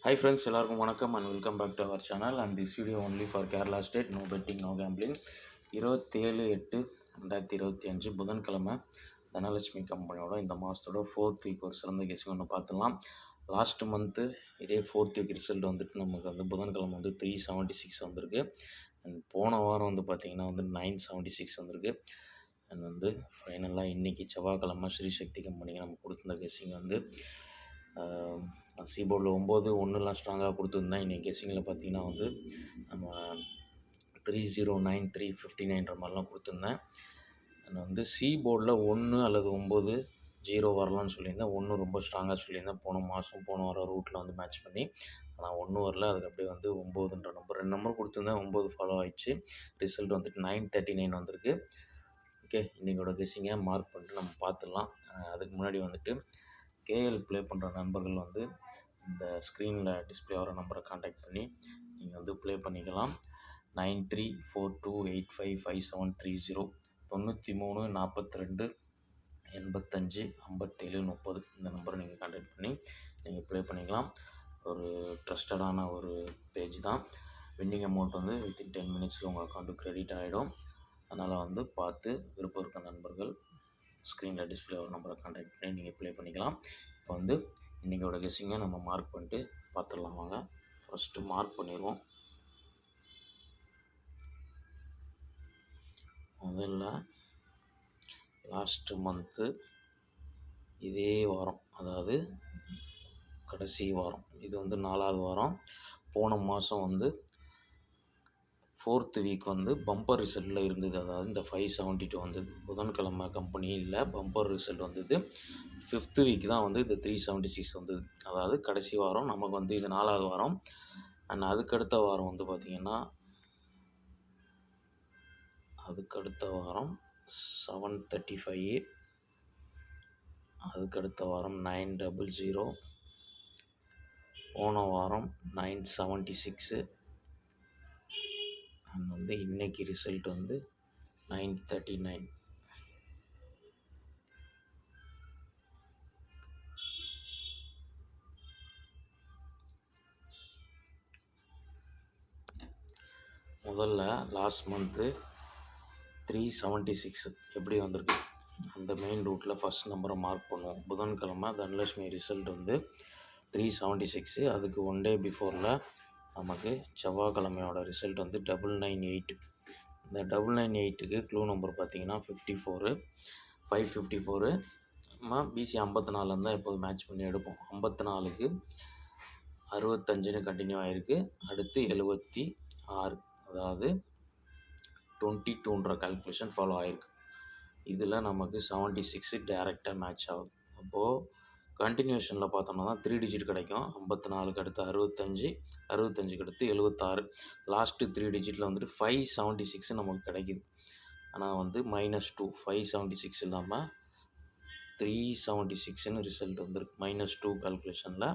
Hi friends, எல்லாருக்கும் வணக்கம் and welcome back to our channel and this video only for Kerala State, no betting, no gambling. 27/8/2025 புதன்கிழமை தனலட்சுமி கம்பெனியோட இந்த மாதத்தோட fourth week ஒரு சிறந்த கெஸிங் ஒன்று பார்த்துடலாம். லாஸ்ட் மந்த்து இதே ஃபோர்த் வீக் ரிசல்ட் வந்துட்டு நமக்கு வந்து புதன்கிழமை வந்து 376 வந்திருக்கு. அண்ட் போன வாரம் வந்து பார்த்திங்கன்னா வந்து 976 வந்திருக்கு. அண்ட் வந்து ஃபைனலாக இன்றைக்கி செவ்வாய்க்கிழமை ஸ்ரீசக்தி கம்பெனிக்கு நம்ம கொடுத்துருந்த கெஸிங் வந்து போர்டில் 9 1லாம் ஸ்ட்ராங்காக கொடுத்துருந்தேன். இன்றைக்கி கெஸிங்கில் பார்த்தீங்கன்னா வந்து நம்ம 309 359ன்ற மாதிரிலாம் கொடுத்துருந்தேன். நான் வந்து போர்டில் 1 அல்லது 9 0 வரலான்னு சொல்லியிருந்தேன். 1 ரொம்ப ஸ்ட்ராங்காக சொல்லியிருந்தேன் போன வாரம் ரூட்டில் வந்து மேட்ச் பண்ணி. ஆனால் 1 வரல. அதுக்கு அப்படியே வந்து 9ன்ற நம்பர் 2 நம்பர் கொடுத்துருந்தேன். 9 ஃபாலோ ஆயிடுச்சு. ரிசல்ட் வந்துட்டு 939 வந்திருக்கு. ஓகே, இன்றைக்கோட கெஸிங்கை மார்க் பண்ணிட்டு நம்ம பார்த்துடலாம். அதுக்கு முன்னாடி வந்துட்டு கேஎல் ப்ளே பண்ணுற நண்பர்கள் வந்து இந்த ஸ்க்ரீனில் டிஸ்பிளே ஆகிற நம்பரை காண்டாக்ட் பண்ணி நீங்கள் வந்து ப்ளே பண்ணிக்கலாம். 9342855730 93 42 85 57 30 இந்த நம்பரை நீங்கள் காண்டாக்ட் பண்ணி நீங்கள் ப்ளே பண்ணிக்கலாம். ஒரு ட்ரஸ்டடான ஒரு பேஜ் தான். வின்னிங் அமௌண்ட் வந்து வித்தின் 10 மினிட்ஸில் உங்கள் அக்கௌண்ட்டுக்கு க்ரெடிட் ஆகிடும். அதனால் வந்து பார்த்து விருப்பம் இருக்க நண்பர்கள் ஸ்க்ரீனில் டிஸ்பிளே ஒரு நம்பரை காண்டாக்ட் பண்ணி நீங்கள் ப்ளே பண்ணிக்கலாம். இப்போ வந்து இன்றைக்கோட கெஸ்ஸிங்கை நம்ம மார்க் பண்ணிட்டு பார்த்துடலாம் வாங்க. ஃபஸ்ட்டு மார்க் பண்ணிடுவோம். முதல்ல லாஸ்ட்டு மந்த்து இதே வாரம், அதாவது கடைசி வாரம், இது வந்து 4வது வாரம். போன மாதம் வந்து 4th வீக் வந்து பம்பர் ரிசல்ட்டில் இருந்தது. அதாவது இந்த 572 வந்தது. புதன்கிழமை கம்பெனி இல்லை, பம்பர் ரிசல்ட் வந்தது. 5th வீக் தான் வந்து இந்த 376 வந்தது. அதாவது கடைசி வாரம் நமக்கு வந்து இது 4வது வாரம். அண்ட் அதுக்கடுத்த வாரம் வந்து பார்த்திங்கன்னா 735, அதுக்கடுத்த வாரம் 900, போன வாரம் 976 அண்ட் வந்து இன்றைக்கி ரிசல்ட் வந்து 939. முதல்ல லாஸ்ட் மந்த்து 376 எப்படி வந்திருக்கு அந்த மெயின் ரூட்டில் ஃபஸ்ட் நம்பரை மார்க் பண்ணுவோம். புதன்கிழமை தனலட்சுமி ரிசல்ட் வந்து 376. அதுக்கு 1 டே பிஃபோரில் நமக்கு செவ்வாய்க்கிழமையோட ரிசல்ட் வந்து 998. இந்த 998க்கு க்ளூ நம்பர் பார்த்திங்கன்னா 54 554. நம்ம பிசி 54 இருந்தால் எப்போது மேட்ச் பண்ணி எடுப்போம். 54க்கு 65ன்னு கண்டினியூ ஆகிருக்கு. அடுத்து 76, அதாவது 22ன்ற கால்குலேஷன் ஃபாலோ ஆகிருக்கு. இதில் நமக்கு 76 டேரெக்டாக மேட்ச் ஆகுது. அப்போது கண்டினியூஷனில் பார்த்தோம்னா தான் 3 டிஜிட் கிடைக்கும். 54க்கு அடுத்து 65, 65க்கு அடுத்து 76. லாஸ்ட்டு 3 டிஜிட்டில் வந்துட்டு 576 நமக்கு கிடைக்கிது. ஆனால் வந்து -2 576 இல்லாமல் 376ன்னு ரிசல்ட் வந்துருக்கு -2 கால்குலேஷனில்.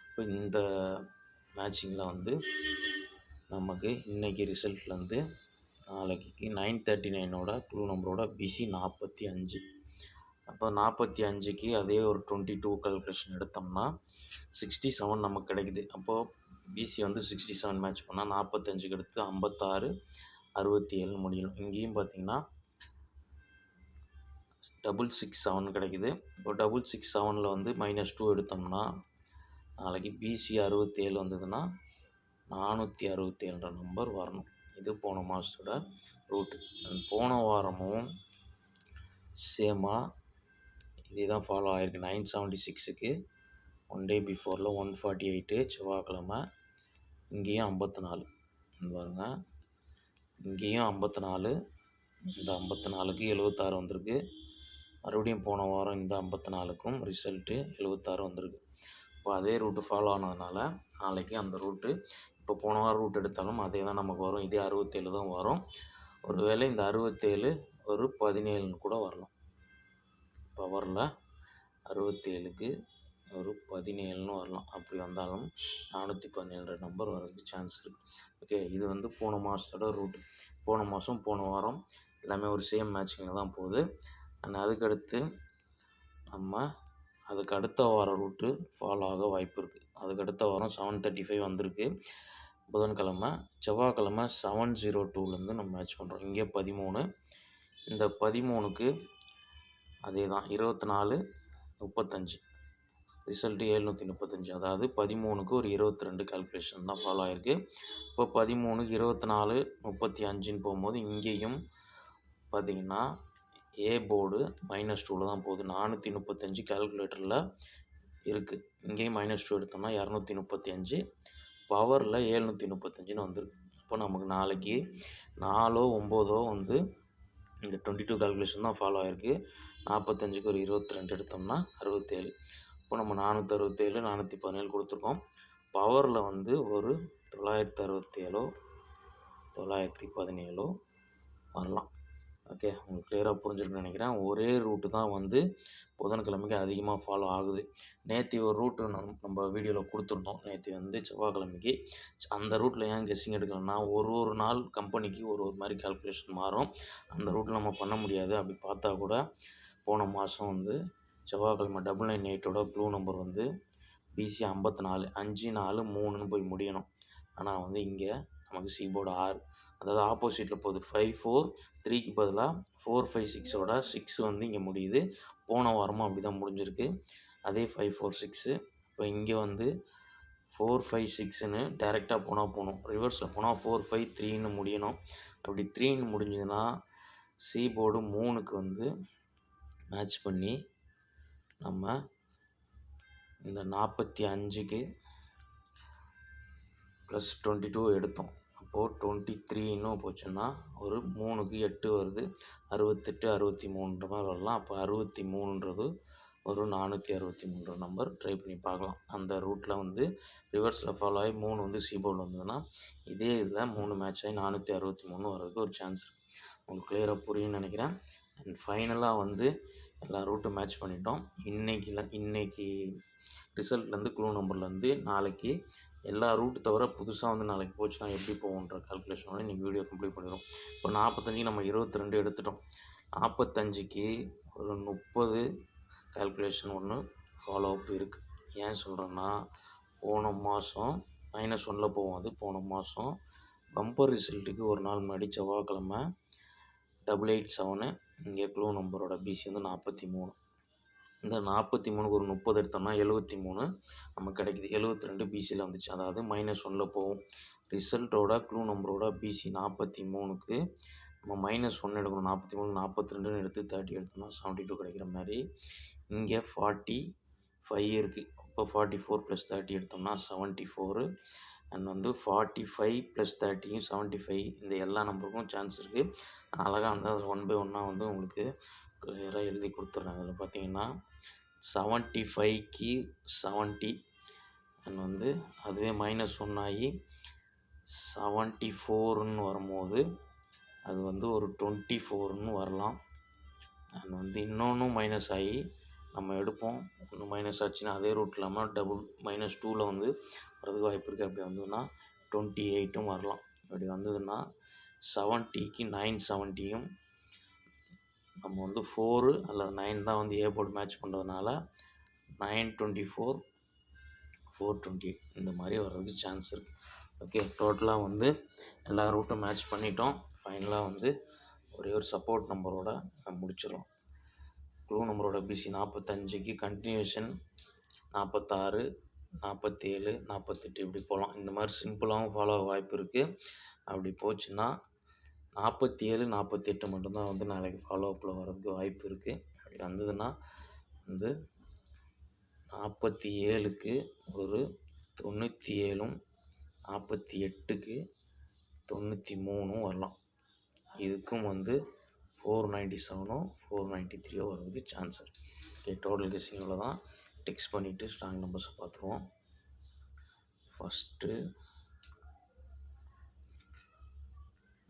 இப்போ இந்த மேட்சிங்கில் வந்து நமக்கு இன்றைக்கி ரிசல்ட்டில் வந்து நாளைக்கு 939ஓட க்ளூ நம்பரோட பிசி 45. அப்போ 45க்கு அதே ஒரு 22 கால்குலேஷன் எடுத்தோம்னா 67 நமக்கு கிடைக்குது. அப்போது பிசி வந்து 67 மேட்ச் பண்ணால் 45க்கு எடுத்து 56 67 முடியணும். இங்கேயும் பார்த்திங்கன்னா 667 கிடைக்குது. இப்போ 667 வந்து -2 எடுத்தோம்னா நாளைக்கு பிசி 67 வந்ததுன்னா 467ன்ற நம்பர் வரணும். இது போன மாதத்தோட ரூட்டு. போன வாரமும் சேமாக இதே தான் ஃபாலோ ஆகிருக்கு. 976க்கு 1 டே பிஃபோரில் 148 செவ்வாய்க்கிழமை. இங்கேயும் 54 பாருங்க. இங்கேயும் 54. இந்த 54க்கு 76 வந்திருக்கு. மறுபடியும் போன வாரம் இந்த 54க்கும் ரிசல்ட்டு 76 வந்திருக்கு. இப்போ அதே ரூட்டு ஃபாலோ ஆனதுனால நாளைக்கு அந்த ரூட்டு, இப்போ போன வாரம் ரூட் எடுத்தாலும் அதே தான் நமக்கு வரும். இதே 67 தான் வரும். ஒருவேளை இந்த 67 ஒரு 17ன்னு கூட வரலாம். பவரில் 67க்கு ஒரு 17ன்னு வரலாம். அப்படி வந்தாலும் 417 நம்பர் வரதுக்கு சான்ஸ் இருக்குது. ஓகே, இது வந்து போன மாதத்தோட ரூட்டு. போன மாதம் போன வாரம் எல்லாமே ஒரு சேம் மேட்சிங்கில் தான் போகுது. அண்ட் அதுக்கடுத்து நம்ம அதுக்கு அடுத்த வாரம் ரூட்டு ஃபாலோ ஆக வாய்ப்பு இருக்குது. அதுக்கடுத்த வாரம் 7:35 வந்திருக்கு புதன்கிழமை. செவ்வாய்க்கிழமை 7:02லேருந்து நம்ம மேட்ச் பண்ணுறோம். இங்கே 13, இந்த 13க்கு அதே தான் 24:35 ரிசல்ட்டு 735. அதாவது 13க்கு ஒரு 22 கால்குலேஷன் தான் ஃபாலோ ஆகிருக்கு. இப்போ 13க்கு 24:35ன்னு போகும்போது இங்கேயும் பார்த்திங்கன்னா ஏ போர்டு -2ல் தான் போகுது. 435 கால்குலேட்டரில் இருக்குது. இங்கேயும் -2 எடுத்தோம்னா 235, பவரில் 735ன்னு வந்திருக்கு. இப்போ நமக்கு நாளைக்கு 4ஓ 9ஓ வந்து இந்த 22 கால்குலேஷன் தான் ஃபாலோ ஆகிருக்கு. 45க்கு ஒரு 22 எடுத்தோம்னா 67. இப்போ நம்ம 467 417 கொடுத்துருக்கோம். பவரில் வந்து ஒரு 967 917 வரலாம். ஓகே, உங்களுக்கு கிளியராக புரிஞ்சிருக்குன்னு நினைக்கிறேன். ஒரே ரூட்டு தான் வந்து புதன்கிழமைக்கு அதிகமாக ஃபாலோ ஆகுது. நேற்று ஒரு ரூட்டு நம்ம வீடியோவில் கொடுத்துருந்தோம். நேற்று வந்து செவ்வாய்க்கிழமைக்கு அந்த ரூட்டில் ஏன் கெஸ்ஸிங் எடுக்கலைன்னா ஒரு நாள் கம்பெனிக்கு ஒரு மாதிரி கால்குலேஷன் மாறும். அந்த ரூட்டில் நம்ம பண்ண முடியாது. அப்படி பார்த்தா கூட போன மாதம் வந்து செவ்வாய்க்கிழமை 998ஓட க்ளூ நம்பர் வந்து பிசி 54 5 4 3ன்னு போய் முடியணும். ஆனால் வந்து இங்கே நமக்கு சி போர்டு 6, அதாவது ஆப்போசிட்டில் போகுது. 5 4 3க்கு பதிலாக 4 5 6ஓட 6 வந்து இங்கே முடியுது. போன வாரமும் அப்படி தான் முடிஞ்சிருக்கு. அதே 5 4 6. இப்போ இங்கே வந்து 4 5 6ன்னு டைரெக்டாக போகணும். ரிவர்ஸில் போனால் 4 5 3ன்னு முடியணும். அப்படி 3ன்னு முடிஞ்சதுன்னா சி போர்டு 3க்கு வந்து மேட்ச் பண்ணி நம்ம இந்த 45க்கு +22 எடுத்தோம். அப்போது 23 போச்சுன்னா ஒரு 3க்கு 8 வருது. 68 63ன்ற மாதிரி வரலாம். அப்போ 63ன்றது ஒரு 463 நம்பர் ட்ரை பண்ணி பார்க்கலாம். அந்த ரூட்டில் வந்து ரிவர்ஸில் ஃபாலோ ஆகி 3 வந்து சி போர்டில் வந்ததுன்னா இதே இதில் 3 மேட்ச் ஆகி 463 வர்றதுக்கு ஒரு சான்ஸ் இருக்குது. உங்களுக்கு கிளியராக புரியும்னு நினைக்கிறேன். அண்ட் ஃபைனலாக வந்து எல்லா ரூட்டும் மேட்ச் பண்ணிட்டோம். இன்றைக்கி ரிசல்ட்லேருந்து க்ளூ நம்பர்லேருந்து நாளைக்கு எல்லா ரூட்டு தவிர புதுசாக வந்து நாளைக்கு போச்சுன்னா எப்படி போகுன்ற கால்குலேஷனோட இன்றைக்கி வீடியோ கம்ப்ளீட் பண்ணிடுவோம். இப்போ 45க்கு நம்ம 22 எடுத்துட்டோம். 45க்கு ஒரு 30 கால்குலேஷன் ஒன்று ஃபாலோ அப் இருக்குது. ஏன் சொல்கிறேன்னா போன மாதம் -1ல் போவோம். அது போன மாதம் பம்பர் ரிசல்ட்டுக்கு ஒரு நாள் முன்னாடி செவ்வாய்க்கிழமை 887 இங்கே க்ளூ நம்பரோட பிசி வந்து 43. இந்த 43க்கு ஒரு 30 எடுத்தோம்னா 73 நமக்கு கிடைக்குது. 72 பிசியில் வந்துச்சு. அதாவது -1ல் போகும். ரிசல்ட்டோட க்ளூ நம்பரோட பிசி 43க்கு நம்ம -1 எடுக்கணும். 43 42ன்னு எடுத்து 30 எடுத்தோம்னா 72 கிடைக்கிற மாதிரி இங்கே 45 இருக்குது. இப்போ 44 + 30 எடுத்தோம்னா 74. அண்ட் வந்து 45 + 30யும் 75 இந்த எல்லா நம்பருக்கும் சான்ஸ் இருக்குது. அழகாக அந்த 1 by 1 வந்து உங்களுக்கு கிளியராக எழுதி கொடுத்துட்றேன். அதில் பார்த்தீங்கன்னா 75க்கு 70 அண்ட் வந்து அதுவே -1 ஆகி 74ன்னு வரும்போது அது வந்து ஒரு 24ன்னு வரலாம். அண்ட் வந்து இன்னொன்றும் மைனஸ் ஆகி நம்ம எடுப்போம். ஒன்று மைனஸ் ஆச்சுன்னா அதே ரூட் இல்லாமல் -2ல் வந்து வரதுக்கு வாய்ப்பு இருக்குது. அப்படி வந்ததுன்னா 28ம் வரலாம். அப்படி வந்ததுன்னா 70க்கு 970யும் நம்ம வந்து 4 அல்லது 9 தான் வந்து ஏ போர்டு மேட்ச் பண்ணுறதுனால 924 428 இந்த மாதிரி வர்றதுக்கு சான்ஸ் இருக்குது. ஓகே, டோட்டலாக வந்து எல்லா ரூட்டும் மேட்ச் பண்ணிட்டோம். ஃபைனலாக வந்து ஒரே ஒரு சப்போர்ட் நம்பரோட நம்ம முடிச்சிடலாம். க்ளூ நம்பரோட பிசி 45க்கு கண்டினியூஷன் 46 47 48 இப்படி போகலாம். இந்த மாதிரி சிம்பிளாகவும் ஃபாலோ ஆக வாய்ப்பு இருக்குது. அப்படி போச்சுன்னா 47 48 மட்டும்தான் வந்து நாளைக்கு ஃபாலோ அப்பில் வர்றதுக்கு வாய்ப்பு இருக்குது. அப்படி வந்ததுன்னா வந்து 47க்கு ஒரு 97ம் 48க்கு 93ம் வரலாம். இதுக்கும் வந்து 497 493 வர்றதுக்கு சான்ஸ் இருக்குது. ஓகே, டோட்டல் கெஸ்ஸிங்கில் தான் டெக்ஸ்ட் பண்ணிவிட்டு ஸ்ட்ராங் நம்பர்ஸை பார்த்துருவோம். ஃபஸ்ட்டு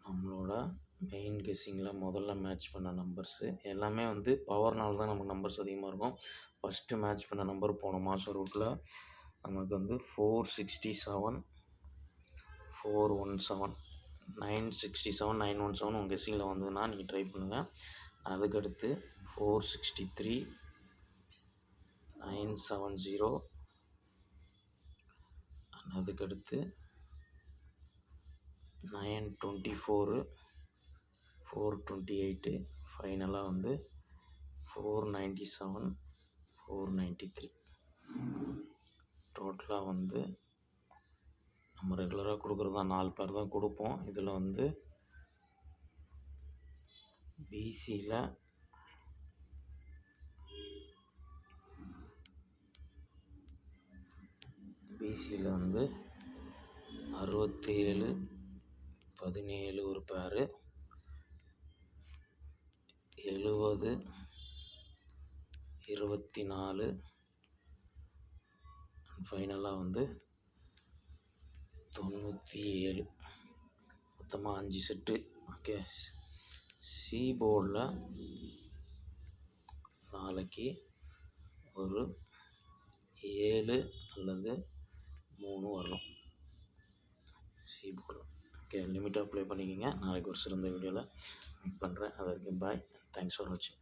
நம்மளோட மெயின் கெஸ்ஸிங்கில் முதல்ல மேட்ச் பண்ண நம்பர்ஸு எல்லாமே வந்து பவர்னால் தான் நமக்கு நம்பர்ஸ் அதிகமாக இருக்கும். ஃபஸ்ட்டு மேட்ச் பண்ண நம்பர் போன மாதம் ரூட்டில் நமக்கு வந்து 467 417 967 917 உங்கள் கெஸ்ஸிங்கில் வந்ததுன்னா நீங்கள் ட்ரை பண்ணுங்கள். அதுக்கடுத்து 463 970 அதுக்கடுத்து 924, 428, ஃபைனலாக வந்து 497, 493. டோட்டலாக வந்து நம்ம ரெகுலராக கொடுக்குறது தான் 4 பேர் தான் கொடுப்போம். இதில் வந்து பிசியில் வந்து 67, 17 ஒரு பேரு, 70, 24, ஃபைனலாக வந்து 97. மொத்தமாக 5 செட்டு. ஓகே. சி போர்டில் நாளைக்கு ஒரு 7 அல்லது 3 வரலாம் சி போர்டில். ஓகே, லிமிட்டாக ப்ளே பண்ணிக்கோங்க. நாளைக்கு ஒரு சிறந்த வீடியோவில் மீட் பண்ணுறேன். அது வரைக்கும் பாய். தேங்க்ஸ் ஃபார் வாட்சிங்.